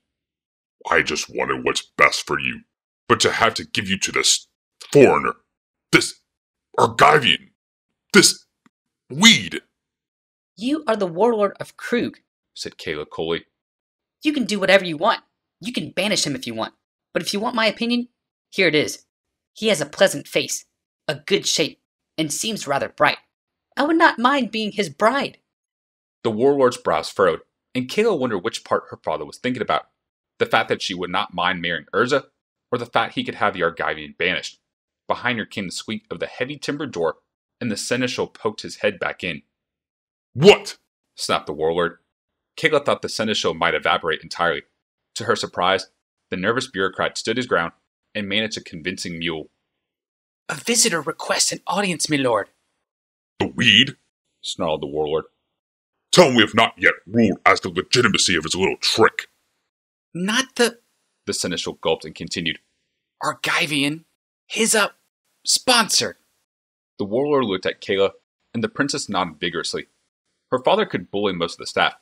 I just wanted what's best for you, but to have to give you to this foreigner, this Argivian, this Weed. You are the warlord of Kroog, said Kayla coolly. You can do whatever you want. You can banish him if you want. But if you want my opinion, here it is. He has a pleasant face, a good shape, and seems rather bright. I would not mind being his bride. The warlord's brows furrowed, and Kayla wondered which part her father was thinking about. The fact that she would not mind marrying Urza, or the fact he could have the Argivian banished. Behind her came the squeak of the heavy timbered door, and the seneschal poked his head back in. What? Snapped the warlord. Kayla thought the seneschal might evaporate entirely. To her surprise, the nervous bureaucrat stood his ground and managed a convincing mule. A visitor requests an audience, my lord. The Weed? Snarled the warlord. Tell him we have not yet ruled as to the legitimacy of his little trick. Not the seneschal gulped and continued. Argivian. His, sponsor. The warlord looked at Kayla, and the princess nodded vigorously. Her father could bully most of the staff.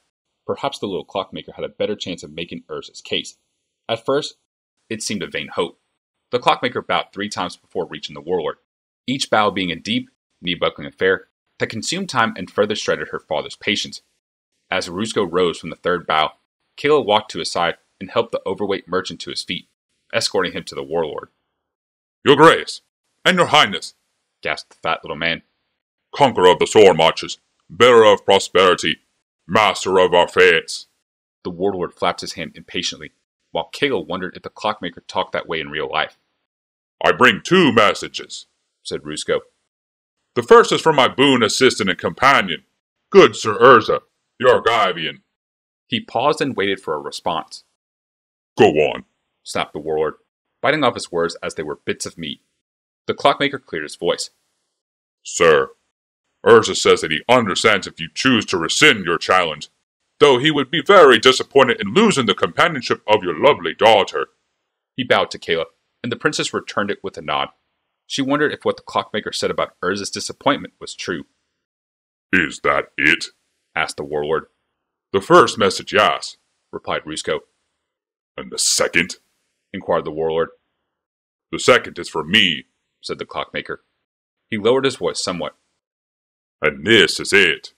Perhaps the little clockmaker had a better chance of making Urza's case. At first, it seemed a vain hope. The clockmaker bowed 3 times before reaching the warlord, each bow being a deep, knee-buckling affair that consumed time and further shredded her father's patience. As Rusko rose from the 3rd bow, Kayla walked to his side and helped the overweight merchant to his feet, escorting him to the warlord. Your Grace, and Your Highness, gasped the fat little man. Conqueror of the sword marches, bearer of prosperity, master of our fates. The warlord flapped his hand impatiently, while Kayla wondered if the clockmaker talked that way in real life. I bring 2 messages, said Rusko. The first is from my boon assistant and companion, good Sir Urza, the Argivian. He paused and waited for a response. Go on, snapped the warlord, biting off his words as they were bits of meat. The clockmaker cleared his voice. Sir, Urza says that he understands if you choose to rescind your challenge, though he would be very disappointed in losing the companionship of your lovely daughter. He bowed to Kayla, and the princess returned it with a nod. She wondered if what the clockmaker said about Urza's disappointment was true. Is that it? Asked the warlord, The first message, yes, replied Rusco. and the second? Inquired the warlord. The second is for me, Said the clockmaker. He lowered his voice somewhat. and this is it.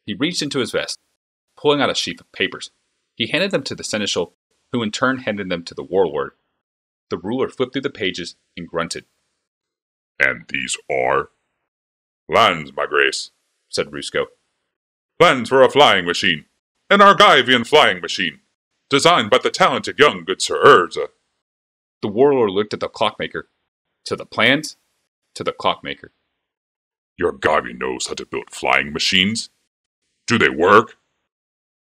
He reached into his vest, pulling out a sheaf of papers. He handed them to the seneschal, who in turn handed them to the warlord. The ruler flipped through the pages and grunted. And these are? Lands, my grace, Said Rusco. plans for a flying machine, an Argivian flying machine, designed by the talented young good Sir Urza. The warlord looked at the clockmaker. To the plans, to the clockmaker. Your Argivian knows how to build flying machines? Do they work?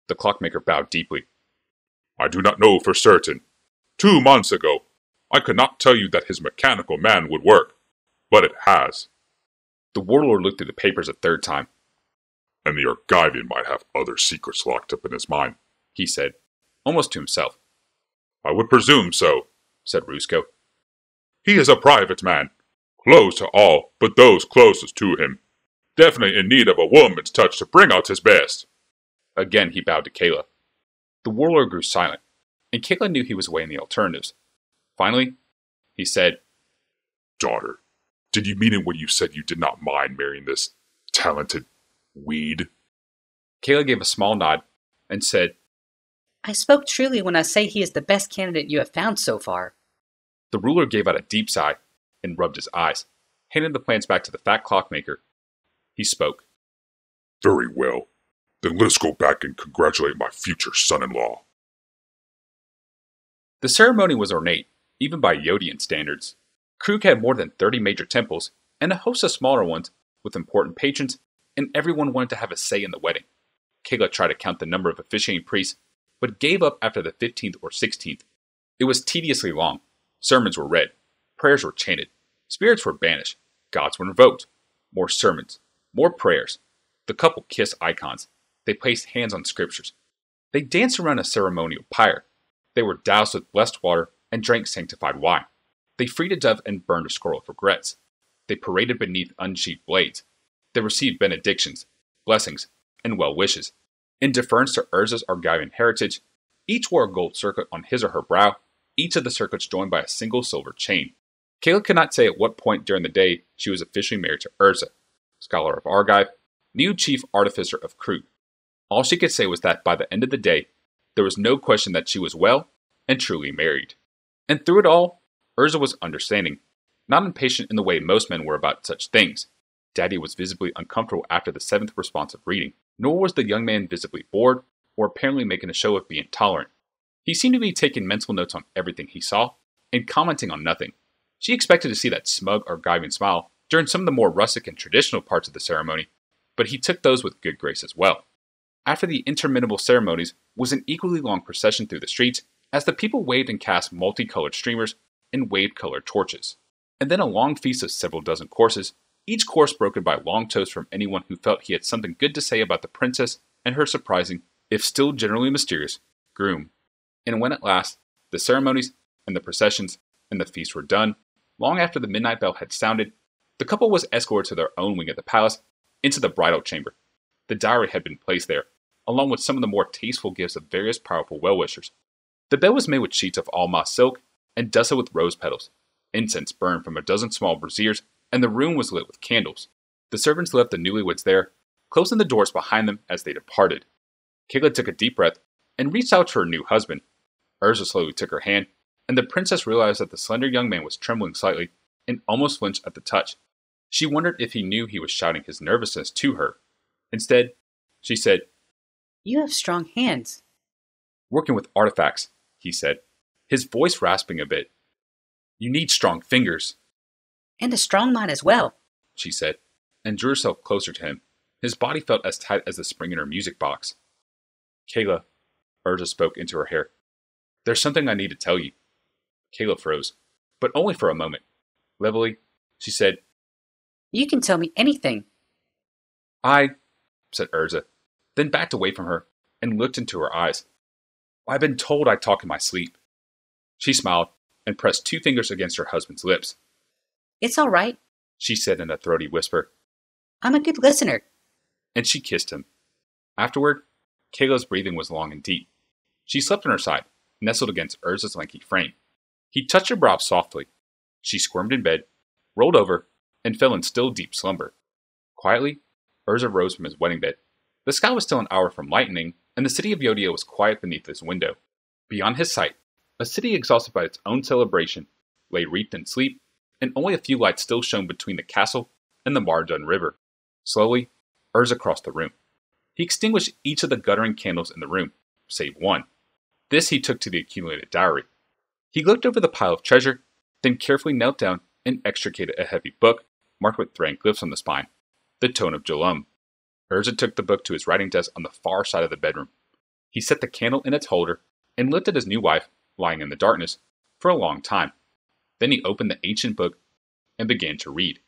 The clockmaker bowed deeply. I do not know for certain. 2 months ago, I could not tell you that his mechanical man would work, but it has. The warlord looked through the papers a third time. And the Argivian might have other secrets locked up in his mind, He said, almost to himself. I would presume so, Said Rusco. He is a private man, close to all but those closest to him. Definitely in need of a woman's touch to bring out his best. Again he bowed to Kayla. The warlord grew silent, and Kayla knew he was weighing the alternatives. Finally, he said, Daughter, did you mean it when you said you did not mind marrying this talented weed? Kayla gave a small nod and said, I spoke truly when I say he is the best candidate you have found so far. The ruler gave out a deep sigh and rubbed his eyes, handed the plans back to the fat clockmaker. He spoke. Very well. Then let us go back and congratulate my future son-in-law. The ceremony was ornate, even by Yodian standards. Kroog had more than 30 major temples, and a host of smaller ones with important patrons, and everyone wanted to have a say in the wedding. Kayla tried to count the number of officiating priests, but gave up after the 15th or 16th. It was tediously long. Sermons were read, prayers were chanted, spirits were banished, gods were invoked. More sermons, more prayers. The couple kissed icons. They placed hands on scriptures. They danced around a ceremonial pyre. They were doused with blessed water and drank sanctified wine. They freed a dove and burned a scroll of regrets. They paraded beneath unsheathed blades. They received benedictions, blessings, and well wishes. In deference to Urza's Argivian heritage, each wore a gold circlet on his or her brow, each of the circlets joined by a single silver chain. Kayla could not say at what point during the day she was officially married to Urza, scholar of Argive, new chief artificer of Kroog. All she could say was that by the end of the day, there was no question that she was well and truly married. And through it all, Urza was understanding, not impatient in the way most men were about such things. Daddy was visibly uncomfortable after the 7th responsive reading, nor was the young man visibly bored or apparently making a show of being tolerant. He seemed to be taking mental notes on everything he saw and commenting on nothing. She expected to see that smug Argivian smile during some of the more rustic and traditional parts of the ceremony, but he took those with good grace as well. After the interminable ceremonies was an equally long procession through the streets as the people waved and cast multicolored streamers and waved colored torches. And then a long feast of several dozen courses, each course broken by long toasts from anyone who felt he had something good to say about the princess and her surprising, if still generally mysterious, groom. And when at last the ceremonies and the processions and the feast were done, long after the midnight bell had sounded, the couple was escorted to their own wing of the palace, into the bridal chamber. The dowry had been placed there, along with some of the more tasteful gifts of various powerful well-wishers. The bed was made with sheets of almaz silk and dusted with rose petals. Incense burned from a dozen small braziers, and the room was lit with candles. The servants left the newlyweds there, closing the doors behind them as they departed. Kayla took a deep breath and reached out to her new husband. Urza slowly took her hand, and the princess realized that the slender young man was trembling slightly and almost flinched at the touch. She wondered if he knew he was shouting his nervousness to her. Instead, she said, You have strong hands. Working with artifacts, he said, his voice rasping a bit. You need strong fingers, And a strong mind as well. she said, and drew herself closer to him. His body felt as tight as the spring in her music box. Kayla, Urza spoke into her hair. There's something I need to tell you. Kayla froze, but only for a moment. Levelly, she said, You can tell me anything. I, said Urza, then backed away from her and looked into her eyes. I've been told I talk in my sleep. She smiled and pressed 2 fingers against her husband's lips. It's all right. She said in a throaty whisper, I'm a good listener. and she kissed him. Afterward, Kayla's breathing was long and deep. She slept on her side, nestled against Urza's lanky frame. He touched her brow softly. She squirmed in bed, rolled over, and fell in still deep slumber. Quietly, Urza rose from his wedding bed. The sky was still an hour from lightening, and the city of Yodia was quiet beneath his window. Beyond his sight, a city exhausted by its own celebration lay wreathed in sleep, and only a few lights still shone between the castle and the Marjun River. Slowly, Urza crossed the room. He extinguished each of the guttering candles in the room, save one. This he took to the accumulated dowry. He looked over the pile of treasure, then carefully knelt down and extricated a heavy book marked with thread and glyphs on the spine, the Tone of Jalum. Urza took the book to his writing desk on the far side of the bedroom. He set the candle in its holder and looked at his new wife, lying in the darkness, for a long time. Then he opened the ancient book and began to read.